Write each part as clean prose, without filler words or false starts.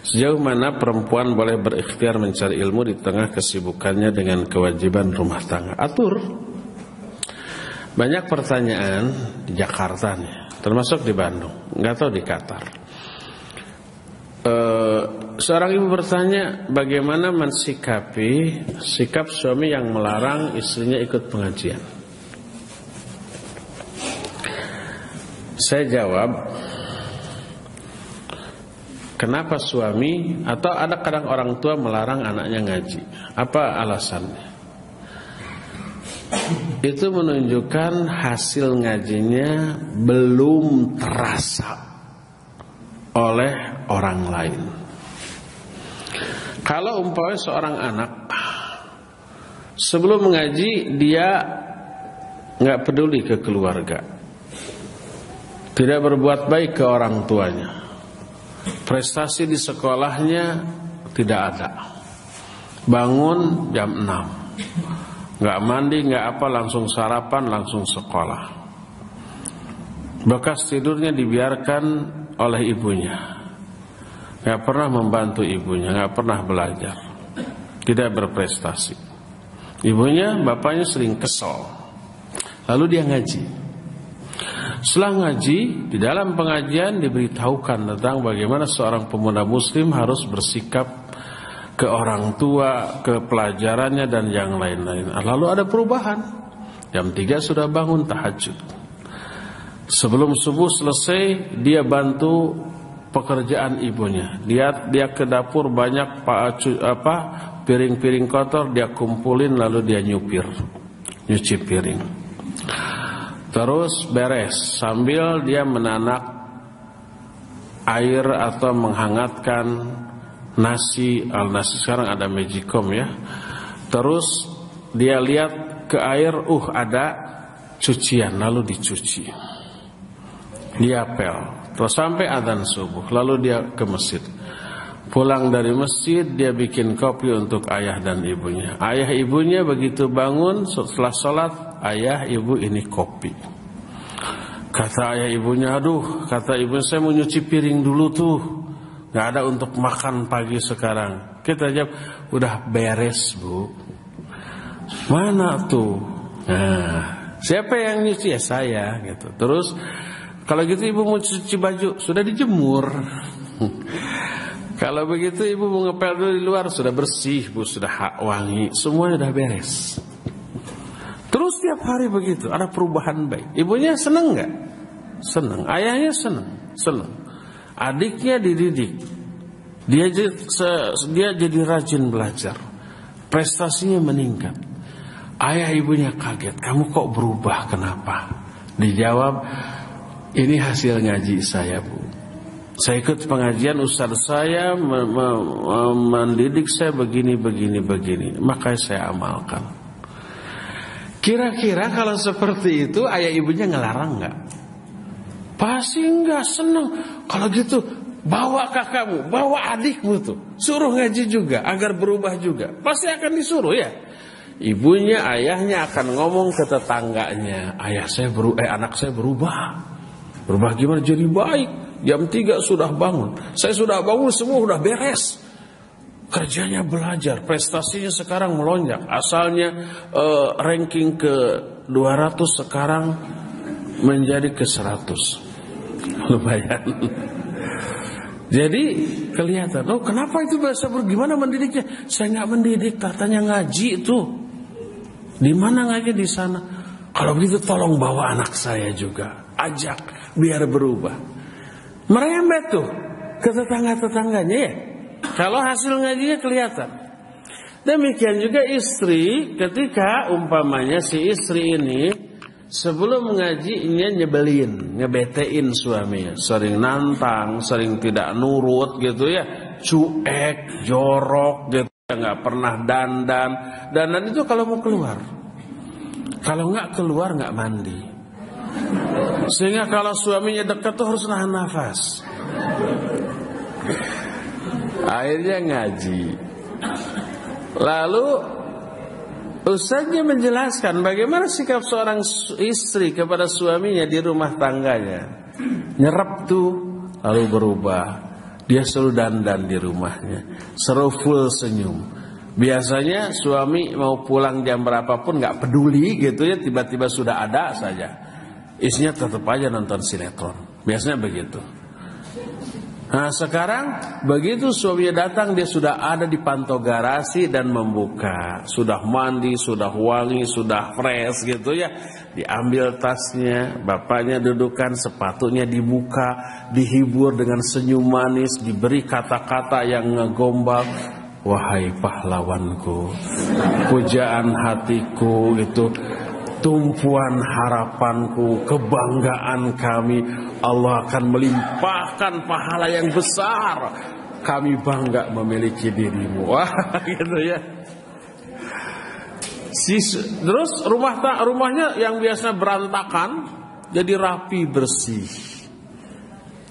Sejauh mana perempuan boleh berikhtiar mencari ilmu di tengah kesibukannya dengan kewajiban rumah tangga? Atur. Banyak pertanyaan di Jakarta nih, termasuk di Bandung, nggak tahu di Qatar. Seorang ibu bertanya, bagaimana mensikapi sikap suami yang melarang istrinya ikut pengajian? Saya jawab, kenapa suami atau ada kadang orang tua melarang anaknya ngaji? Apa alasannya? Itu menunjukkan hasil ngajinya belum terasa oleh orang lain. Kalau umpamanya seorang anak sebelum mengaji dia nggak peduli ke keluarga, tidak berbuat baik ke orang tuanya, prestasi di sekolahnya tidak ada, bangun jam 6, nggak mandi nggak apa, langsung sarapan langsung sekolah, bekas tidurnya dibiarkan oleh ibunya, nggak pernah membantu ibunya, nggak pernah belajar, tidak berprestasi. Ibunya, bapaknya sering kesel. Lalu dia ngaji. Setelah ngaji, di dalam pengajian diberitahukan tentang bagaimana seorang pemuda muslim harus bersikap ke orang tua, ke pelajarannya dan yang lain-lain. Lalu ada perubahan. Jam 3 sudah bangun tahajud. Sebelum subuh selesai, dia bantu pekerjaan ibunya. Dia ke dapur, banyak piring-piring kotor, dia kumpulin lalu dia nyuci piring. Terus beres sambil dia menanak air atau menghangatkan nasi. Nasi sekarang ada magicom ya. Terus dia lihat ke air, ada cucian, lalu dicuci. Dia apel terus sampai adzan subuh, lalu dia ke masjid. Pulang dari masjid dia bikin kopi untuk ayah dan ibunya. Ayah ibunya begitu bangun setelah sholat, ayah ibu ini kopi. Kata ayah ibunya, kata ibu, saya mau nyuci piring dulu tuh, nggak ada untuk makan pagi sekarang. Kita jawab, udah beres bu. Mana tuh? Nah, siapa yang nyuci? Ya saya gitu. Terus kalau gitu ibu mau cuci baju, sudah dijemur. Kalau begitu ibu mau ngepel dulu di luar, sudah bersih bu, sudah wangi, semuanya sudah beres. Terus tiap hari begitu, ada perubahan baik. Ibunya senang nggak? Senang. Ayahnya senang. Adiknya dididik, dia jadi rajin belajar, prestasinya meningkat. Ayah ibunya kaget, kamu kok berubah, kenapa? Dijawab, ini hasil ngaji saya bu. Saya ikut pengajian, ustaz saya mendidik saya begini. Makanya saya amalkan. Kira-kira kalau seperti itu ayah ibunya ngelarang nggak? Pasti nggak, senang. Kalau gitu bawa kakakmu, bawa adikmu tuh, suruh ngaji juga agar berubah juga. Pasti akan disuruh ya. Ibunya, ayahnya akan ngomong ke tetangganya, anak saya berubah. Berubah gimana? Jadi baik. Jam 3 sudah bangun. Saya sudah bangun, semua sudah beres. Kerjanya belajar, prestasinya sekarang melonjak. Asalnya ranking ke 200, sekarang menjadi ke 100. Lumayan. Jadi kelihatan, kenapa itu bahasa gimana mendidiknya? Saya nggak mendidik, katanya ngaji itu. Di mana ngaji? Di sana. Kalau begitu tolong bawa anak saya juga, ajak biar berubah. Merembet tuh ke tetangga-tetangganya ya. Kalau hasil ngajinya kelihatan. Demikian juga istri, ketika umpamanya si istri ini sebelum mengajinya nyebelin, ngebetein suaminya, sering nantang, sering tidak nurut gitu ya, cuek, jorok gitu, nggak pernah dandan itu kalau mau keluar. Kalau nggak keluar nggak mandi. Sehingga kalau suaminya dekat tuh harus nahan nafas. Akhirnya ngaji. Lalu ustaznya menjelaskan bagaimana sikap seorang istri kepada suaminya di rumah tangganya. Nyerap tuh, lalu berubah. Dia selalu dandan di rumahnya, selalu full senyum. Biasanya suami mau pulang jam berapapun nggak peduli gitu ya, tiba-tiba sudah ada saja. Istrinya tetap aja nonton sinetron. Biasanya begitu. Nah sekarang begitu suaminya datang, dia sudah ada di pantau garasi dan membuka. Sudah mandi, sudah wangi, sudah fresh gitu ya. Diambil tasnya, bapaknya dudukan, sepatunya dibuka, dihibur dengan senyum manis, diberi kata-kata yang ngegombal. Wahai pahlawanku, pujaan hatiku itu, tumpuan harapanku, kebanggaan kami, Allah akan melimpahkan pahala yang besar. Kami bangga memiliki dirimu. Wah, gitu ya. Terus rumahnya yang biasa berantakan jadi rapi bersih.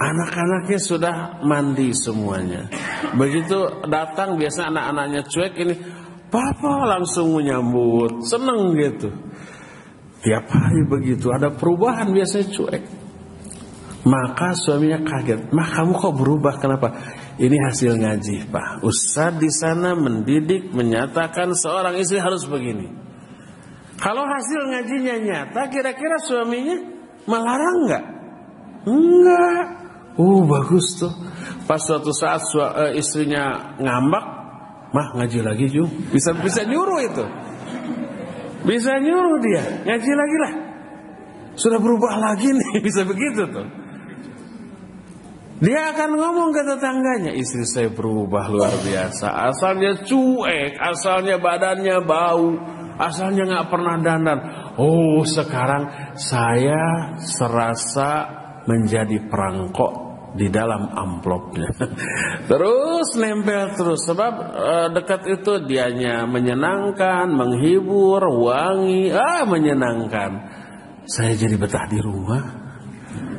Anak-anaknya sudah mandi semuanya. Begitu datang biasa anak-anaknya cuek, ini papa langsung menyambut, seneng gitu. Tiap hari begitu, ada perubahan biasanya cuek. Maka suaminya kaget, "Mah, kamu kok berubah? Kenapa?" "Ini hasil ngaji, Pak. Ustadz di sana mendidik, menyatakan seorang istri harus begini." Kalau hasil ngajinya nyata, kira-kira suaminya melarang enggak? Enggak. Bagus tuh. Pas suatu saat istrinya ngambak, "Mah, ngaji lagi, Jung." Bisa nyuruh itu. Bisa nyuruh dia, ngaji lagi lah. Sudah berubah lagi nih, bisa begitu tuh. Dia akan ngomong ke tetangganya, "Istri saya berubah luar biasa. Asalnya cuek, asalnya badannya bau, asalnya nggak pernah dandan. Sekarang saya serasa menjadi perangkok di dalam amplopnya." Terus nempel terus, sebab dekat itu dianya menyenangkan, menghibur, wangi, menyenangkan. Saya jadi betah di rumah.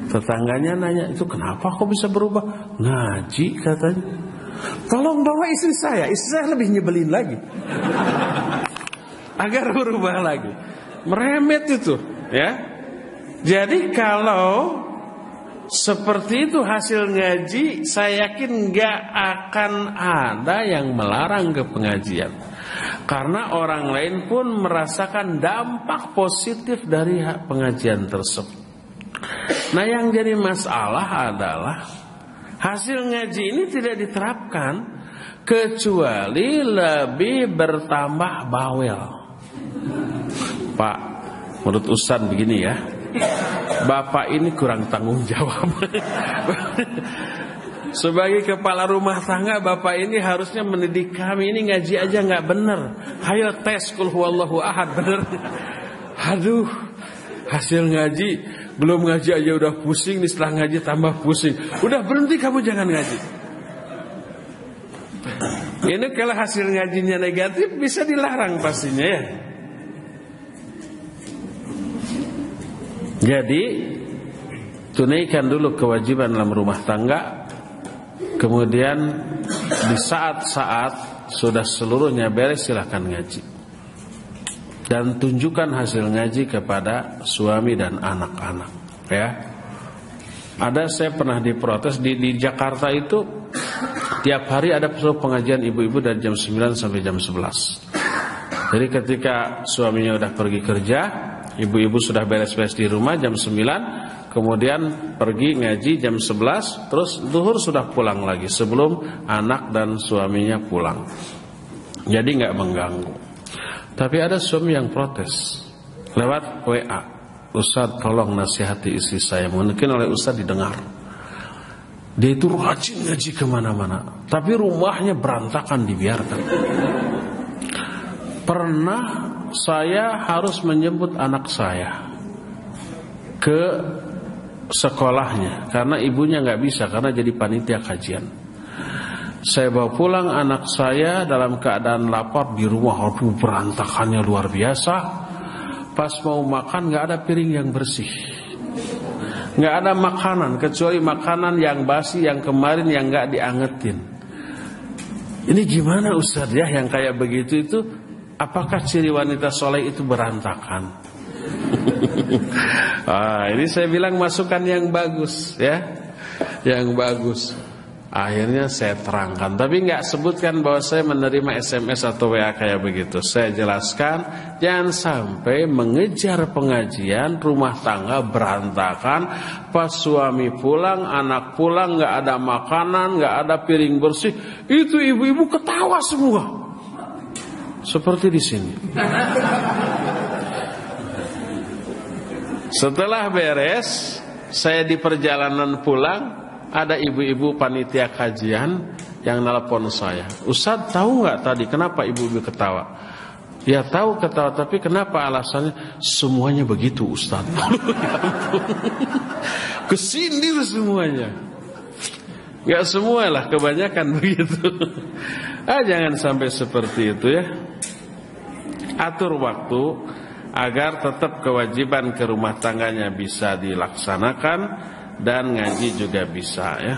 Tetangganya nanya, "Itu kenapa kok bisa berubah?" "Ngaji," katanya. Tolong bawa istri saya lebih nyebelin lagi. Agar berubah lagi. Meremet itu, ya. Jadi kalau seperti itu hasil ngaji, saya yakin gak akan ada yang melarang ke pengajian. Karena orang lain pun merasakan dampak positif dari pengajian tersebut. Nah, yang jadi masalah adalah hasil ngaji ini tidak diterapkan kecuali lebih bertambah bawel. Pak, menurut Ustadz begini ya, Bapak ini kurang tanggung jawab. Sebagai kepala rumah tangga, Bapak ini harusnya mendidik kami. Ini ngaji aja gak bener. Hayo tes Qul huwallahu ahad, bener. Aduh, hasil ngaji, belum ngaji aja udah pusing nih, setelah ngaji tambah pusing. Udah berhenti, kamu jangan ngaji. Ini kalau hasil ngajinya negatif bisa dilarang pastinya ya. Jadi tunaikan dulu kewajiban dalam rumah tangga. Kemudian di saat-saat sudah seluruhnya beres, silahkan ngaji. Dan tunjukkan hasil ngaji kepada suami dan anak-anak, ya. Saya pernah diprotes di Jakarta itu, tiap hari ada pengajian ibu-ibu dari jam 9 sampai jam 11. Jadi ketika suaminya udah pergi kerja, ibu-ibu sudah beres-beres di rumah jam 9, kemudian pergi ngaji jam 11, terus zuhur sudah pulang lagi sebelum anak dan suaminya pulang. Jadi nggak mengganggu. Tapi ada suami yang protes lewat WA, "Ustadz, tolong nasihati istri saya." Mungkin oleh Ustadz didengar. Dia itu rajin ngaji kemana-mana, tapi rumahnya berantakan, dibiarkan. Pernah saya harus menjemput anak saya ke sekolahnya karena ibunya nggak bisa, karena jadi panitia kajian. Saya bawa pulang anak saya dalam keadaan lapar di rumah. Berantakannya luar biasa. Pas mau makan nggak ada piring yang bersih, nggak ada makanan kecuali makanan yang basi yang kemarin yang nggak diangetin. Ini gimana Ustadz ya, yang kayak begitu itu? Apakah ciri wanita soleh itu berantakan? Ini saya bilang masukan yang bagus ya, yang bagus. Akhirnya saya terangkan, tapi nggak sebutkan bahwa saya menerima SMS atau WA kayak begitu. Saya jelaskan, jangan sampai mengejar pengajian, rumah tangga berantakan, pas suami pulang, anak pulang, nggak ada makanan, nggak ada piring bersih, itu ibu-ibu ketawa semua, seperti di sini. Setelah beres, saya di perjalanan pulang, ada ibu-ibu panitia kajian yang nelpon saya. Ustadz, tahu nggak tadi kenapa ibu-ibu ketawa? Ya tahu ketawa, tapi kenapa alasannya? Semuanya begitu Ustadz. Kesindir semuanya. Nggak semualah, kebanyakan begitu. Jangan sampai seperti itu ya. Atur waktu agar tetap kewajiban ke rumah tangganya bisa dilaksanakan dan ngaji juga bisa ya.